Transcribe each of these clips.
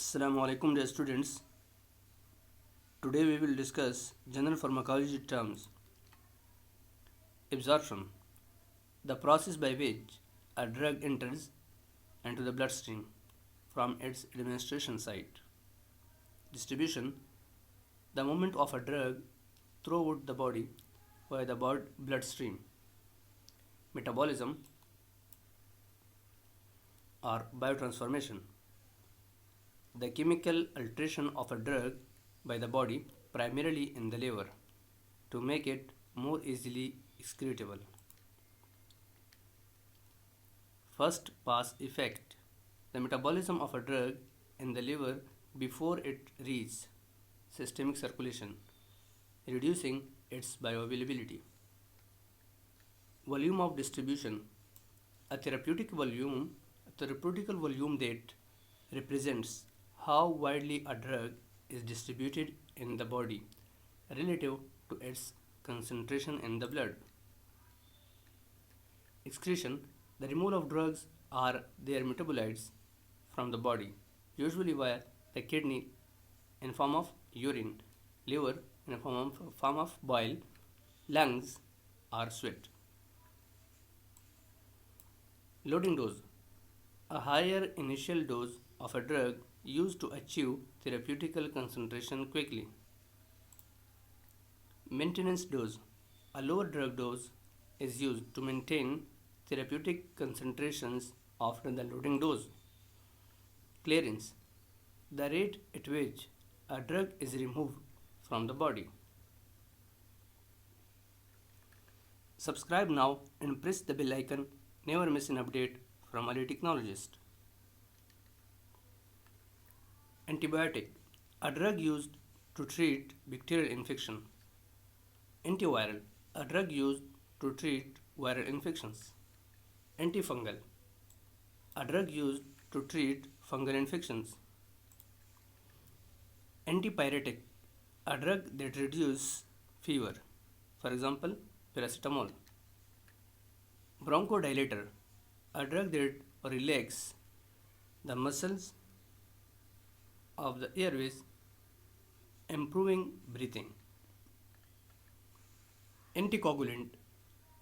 Assalamu alaikum dear students. Today we will discuss general pharmacology terms. Absorption, the process by which a drug enters into the bloodstream from its administration site. Distribution, the movement of a drug throughout the body via the bloodstream. Metabolism or biotransformation, the chemical alteration of a drug by the body, primarily in the liver, to make it more easily excretable. First pass effect, the metabolism of a drug in the liver before it reaches systemic circulation, reducing its bioavailability. Volume of distribution, a therapeutical volume that represents how widely a drug is distributed in the body relative to its concentration in the blood. Excretion, the removal of drugs or their metabolites from the body, usually via the kidney in form of urine, liver in form of bile, lungs or sweat. Loading dose, a higher initial dose of a drug used to achieve therapeutical concentration quickly. Maintenance dose, a lower drug dose is used to maintain therapeutic concentrations after the loading dose. Clearance, the rate at which a drug is removed from the body. Subscribe now and press the bell icon. Never miss an update from a technologist. Antibiotic, a drug used to treat bacterial infection. Antiviral, a drug used to treat viral infections. Antifungal, a drug used to treat fungal infections. Antipyretic, a drug that reduces fever, for example, paracetamol. Bronchodilator, a drug that relaxes the muscles of the airways, improving breathing. Anticoagulant,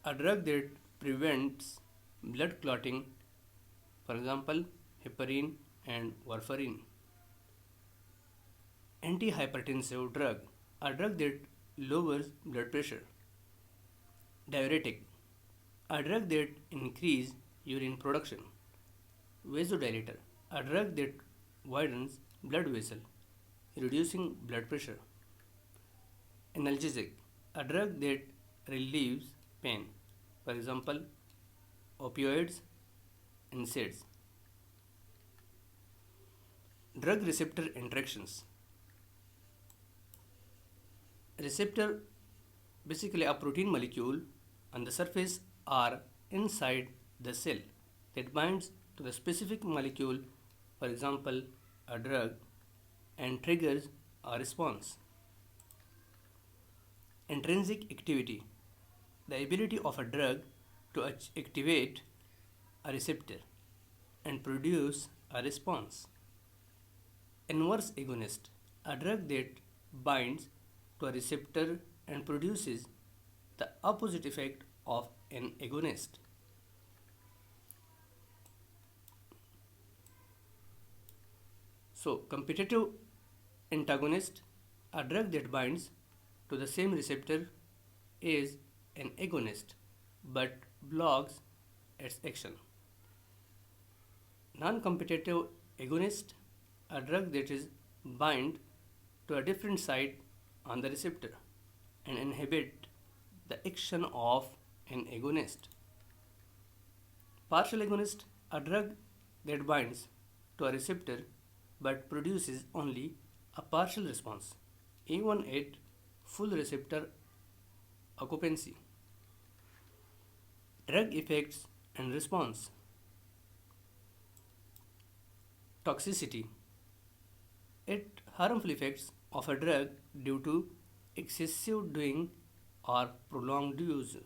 a drug that prevents blood clotting, for example, heparin and warfarin. Antihypertensive drug, a drug that lowers blood pressure. Diuretic, a drug that increases urine production. Vasodilator, a drug that widens blood vessel, reducing blood pressure. Analgesic, a drug that relieves pain, for example, opioids, NSAIDs. Drug receptor interactions. Receptor, basically a protein molecule on the surface or inside the cell that binds to the specific molecule, for example, a drug, and triggers a response. Intrinsic activity, the ability of a drug to activate a receptor and produce a response. Inverse agonist, a drug that binds to a receptor and produces the opposite effect of an agonist. So, competitive antagonist, a drug that binds to the same receptor as an agonist but blocks its action. Non-competitive agonist, a drug that is bind to a different site on the receptor and inhibit the action of an agonist. Partial agonist, a drug that binds to a receptor but produces only a partial response, even at full receptor occupancy. Drug effects and response. Toxicity, it harmful effects of a drug due to excessive doing or prolonged use.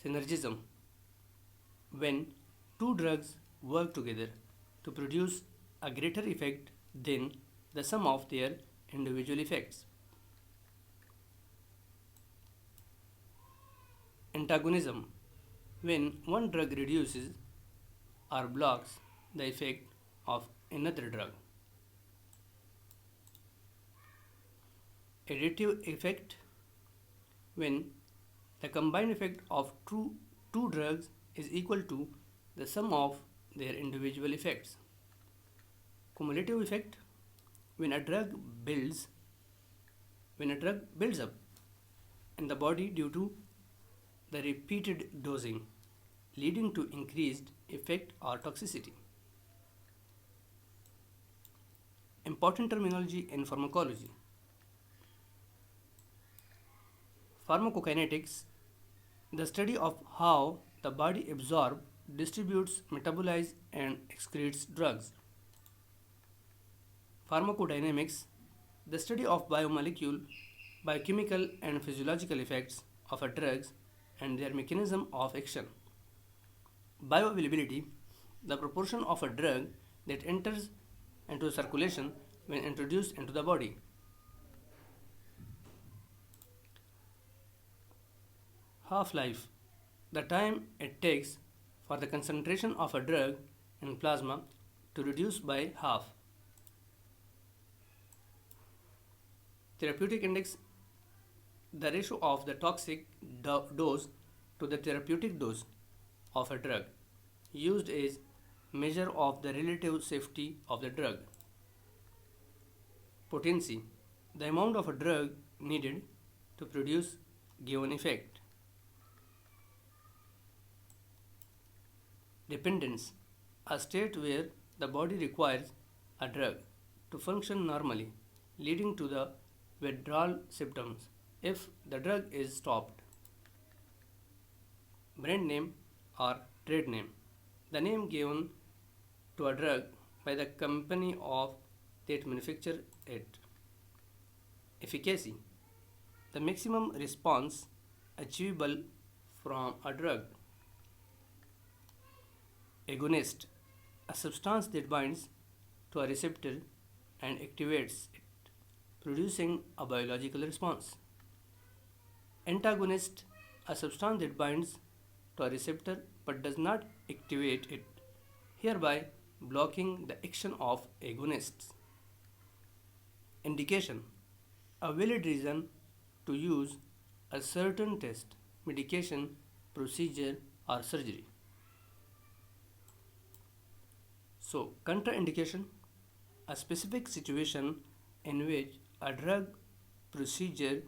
Synergism, when two drugs work together to produce a greater effect than the sum of their individual effects. Antagonism: when one drug reduces or blocks the effect of another drug. Additive effect: when the combined effect of two drugs is equal to the sum of their individual effects. Cumulative effect: when a drug builds up in the body due to the repeated dosing, leading to increased effect or toxicity. Important terminology in pharmacology. Pharmacokinetics: the study of how the body absorbs, distributes, metabolizes, and excretes drugs. Pharmacodynamics: the study of biochemical, and physiological effects of a drugs and their mechanism of action. Bioavailability: the proportion of a drug that enters into circulation when introduced into the body. Half-life: the time it takes for the concentration of a drug in plasma to reduce by half. Therapeutic index: the ratio of the toxic dose to the therapeutic dose of a drug, used as measure of the relative safety of the drug. Potency: the amount of a drug needed to produce given effect. Dependence: a state where the body requires a drug to function normally, leading to the withdrawal symptoms if the drug is stopped. Brand name or trade name: the name given to a drug by the company of that manufactures it. Efficacy: the maximum response achievable from a drug. Agonist: a substance that binds to a receptor and activates it, producing a biological response. Antagonist: a substance that binds to a receptor but does not activate it, hereby blocking the action of agonists. Indication: a valid reason to use a certain test, medication, procedure, or surgery. So, contraindication: a specific situation in which a drug, procedure,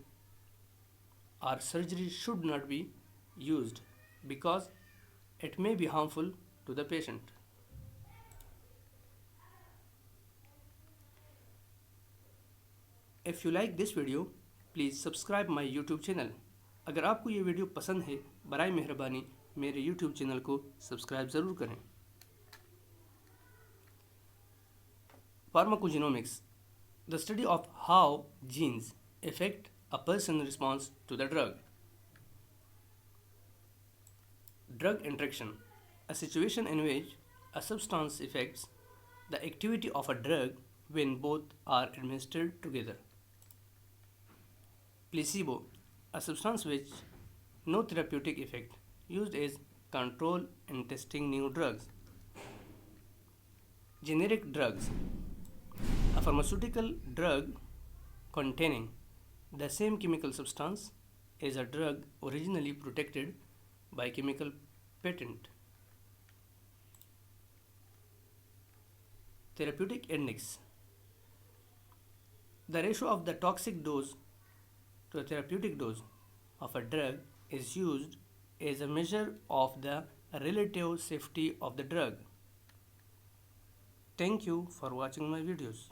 or surgery should not be used because it may be harmful to the patient. If you like this video, please subscribe my YouTube channel. अगर आपको ये video पसंद है, बराए मेहरबानी मेरे YouTube channel को subscribe ज़रूर करें। Pharmacogenomics: the study of how genes affect a person's response to the drug. Drug interaction: a situation in which a substance affects the activity of a drug when both are administered together. Placebo: a substance which no therapeutic effect, used as control in testing new drugs. Generic drugs: a pharmaceutical drug containing the same chemical substance as a drug originally protected by chemical patent. Therapeutic index: the ratio of the toxic dose to the therapeutic dose of a drug is used as a measure of the relative safety of the drug. Thank you for watching my videos.